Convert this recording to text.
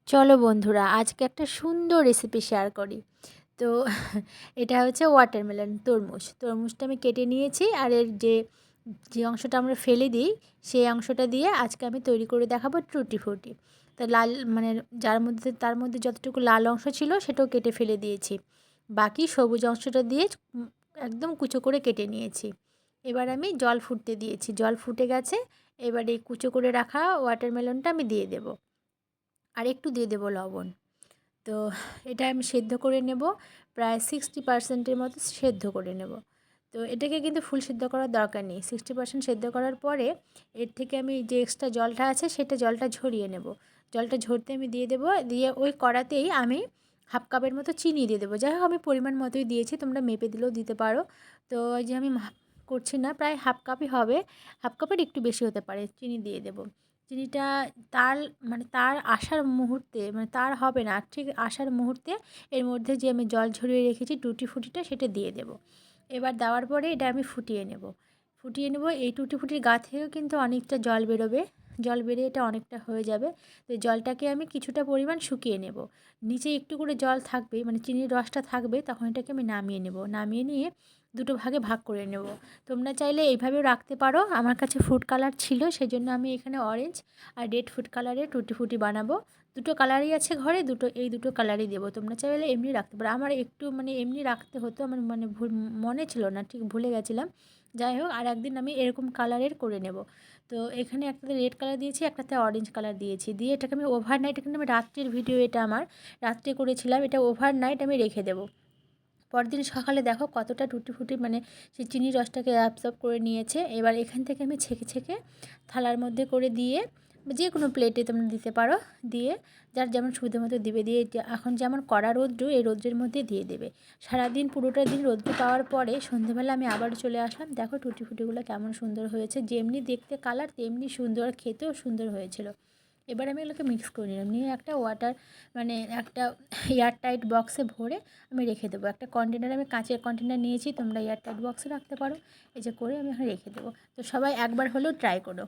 চলো বন্ধুরা, আজকে একটা সুন্দর রেসিপি শেয়ার করি। তো এটা হচ্ছে ওয়াটারমেলন, তরমুজটা আমি কেটে নিয়েছি। আর এর যে যে অংশটা আমরা ফেলে দিই, সেই অংশটা দিয়ে আজকে আমি তৈরি করে দেখাবো টুটি ফ্রুটি। তা লাল মানে তার মধ্যে যতটুকু লাল অংশ ছিল সেটাও কেটে ফেলে দিয়েছি। বাকি সবুজ অংশটা দিয়ে একদম কুচো করে কেটে নিয়েছি। এবার আমি জল ফুটতে দিয়েছি, জল ফুটে গেছে। এবার এই কুচো করে রাখা ওয়াটারমেলনটা আমি দিয়ে দেবো, আর একটু দিয়ে দেবো লবণ। তো এটা আমি সেদ্ধ করে নেব, প্রায় 60% মতো সেদ্ধ করে নেব। তো এটাকে কিন্তু ফুল সেদ্ধ করার দরকার নেই। 60% সেদ্ধ করার পরে এর থেকে আমি যে এক্সট্রা জলটা আছে সেটা জলটা ঝরিয়ে নেব। জলটা ঝরতে আমি দিয়ে দেবো, দিয়ে ওই কড়াতেই আমি হাফ কাপের মতো চিনি দিয়ে দেবো। যাই হোক, আমি পরিমাণ মতোই দিয়েছি, তোমরা মেপে দিলেও দিতে পারো। তো ওই যে আমি মাপ করছি না, প্রায় হাফ কাপই হবে, হাফ কাপের একটু বেশি হতে পারে, চিনি দিয়ে দেবো। চিনিটা তার তার আসার মুহূর্তে, তার হবে না, ঠিক আসার মুহূর্তে এর মধ্যে যে আমি জল ঝরিয়ে রেখেছি টুটি ফুটিটা সেটা দিয়ে দেব। এবার দেওয়ার পরে এটা আমি ফুটিয়ে নেব। এই টুটি ফুটির গা থেকেও কিন্তু অনেকটা জল বেরোবে, জল বেরিয়ে এটা অনেকটা হয়ে যাবে। তো এই জলটাকে আমি কিছুটা পরিমাণ শুকিয়ে নেব। নিচে একটু করে জল থাকবে, চিনির রসটা থাকবে, তখন এটাকে আমি নামিয়ে নেব। নামিয়ে নিয়ে দুটো ভাগে ভাগ করে নেব। তোমরা চাইলে এইভাবেও রাখতে পারো। আমার কাছে ফুড কালার ছিল, সেজন্য আমি এখানে অরেঞ্জ আর রেড ফুড কালারের টুটি ফুটি বানাবো। দুটো কালারই আছে ঘরে, এই দুটো কালারই দেবো। তোমরা চাইলে এমনি রাখতে পারো। আমার একটু এমনি রাখতে হতো, আমার ভুল মনে ছিল না, ঠিক ভুলে গেছিলাম। যাই হোক, আর একদিন আমি এরকম কালারের করে নেব। তো এখানে একটাতে রেড কালার দিয়েছি, একটাতে অরেঞ্জ কালার দিয়েছি, দিয়ে এটাকে আমি ওভারনাইট, এখানে আমি রাত্রের ভিডিও, এটা আমার রাত্রে করেছিলাম, এটা ওভারনাইট আমি রেখে দেবো। পরদিন সকালে দেখো কতটা টুটি ফুটি সেই চিনির রসটাকে অ্যাবসর্ব করে নিয়েছে। এবার এখান থেকে আমি ছেঁকে ছেঁকে থালার মধ্যে করে দিয়ে, যে কোনো প্লেটে তোমরা দিতে পারো, দিয়ে যার যেমন সুবিধা মতো দিবে, দিয়ে এখন যেমন কড়া রৌদ্র, এই রৌদ্রের মধ্যে দিয়ে দেবে। সারাদিন পুরোটা দিন রৌদ্র পাওয়ার পরে সন্ধ্যেবেলা আমি আবার চলে আসলাম, দেখো টুটি ফুটিগুলো কেমন সুন্দর হয়েছে, যেমনি দেখতে কালার তেমনি সুন্দর, আর খেতেও সুন্দর হয়েছিল। এবার আমি এগুলোকে মিক্স করে নিলাম, নিয়ে একটা একটা এয়ারটাইট বক্সে ভরে আমি রেখে দেবো। একটা কন্টেনার, আমি কাঁচের কন্টেনার নিয়েছি, তোমরা এয়ারটাইট বক্সে রাখতে পারো। এই যে করে আমি এখন রেখে দেবো। তো সবাই একবার হলেও ট্রাই করো।